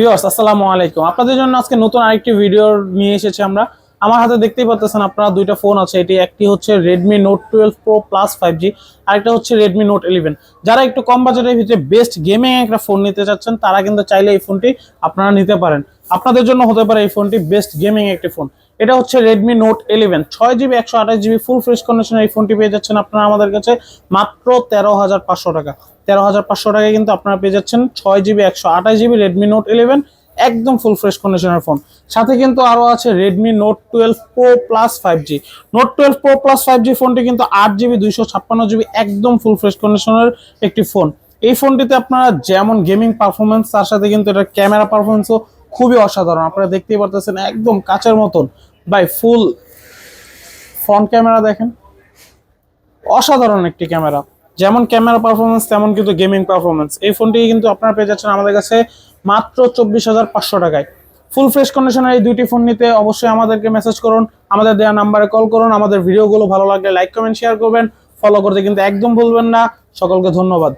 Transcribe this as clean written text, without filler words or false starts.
Viewers আসসালামু আলাইকুম। আপনাদের জন্য আজকে নতুন আরেকটি ভিডিও নিয়ে এসেছি আমরা। আমার হাতে দেখতেই পাচ্ছেন আপনারা দুইটা ফোন আছে। এটি একটি হচ্ছে Redmi Note 12 Pro Plus 5G, আরেকটা হচ্ছে Redmi Note 11। যারা একটু কম বাজেটের ভিতরে বেস্ট গেমিং একটা ফোন নিতে চাচ্ছেন তারা কিন্তু চাইলে এই ফোনটি আপনারা নিতে পারেন। আপনাদের জন্য হতে পারে এই ফোনটি বেস্ট গেমিং একটি ফোন। এটা হচ্ছে Redmi Note 11 6GB 128GB full fresh কন্ডিশনের এই ফোনটি পেয়ে যাচ্ছেন আপনারা আমাদের কাছে মাত্র 13,500 টাকা। 13,500 টাকায় কিন্তু আপনারা পেয়ে যাচ্ছেন 6GB 128GB Redmi Note 11 একদম ফুল ফ্রেশ কন্ডিশনের ফোন। সাথে কিন্তু আরো আছে Redmi Note 12 Pro Plus 5G। Note 12 Pro Plus 5G ফোনটি কিন্তু 8GB 256GB একদম ফুল ফ্রেশ কন্ডিশনের একটি ফোন। এই ফোনটিতে আপনারা যেমন গেমিং পারফরমেন্স তার সাথে কিন্তু এটার ক্যামেরা পারফরমেন্সও খুবই অসাধারণ। আপনারা দেখতেই পারতেছেন একদম কাচের মতন বাই ফুল ফ্রন্ট ক্যামেরা দেখেন, অসাধারণ একটি ক্যামেরা। যেমন ক্যামেরা পারফরমেন্স তেমন কিন্তু গেমিং পারফরমেন্স। এই ফোনটি কিন্তু আপনারা পেয়ে যাচ্ছেন আমাদের কাছে মাত্র 24,500 টাকায়। ফুল ফ্রেশ কন্ডিশনের এই দুইটি ফোন নিতে অবশ্যই আমাদেরকে মেসেজ করুন, আমাদের দেওয়া নাম্বারে কল করুন। আমাদের ভিডিওগুলো ভালো লাগলে লাইক কমেন্ট শেয়ার করবেন, ফলো করতে কিন্তু একদম ভুলবেন না। সকলকে ধন্যবাদ।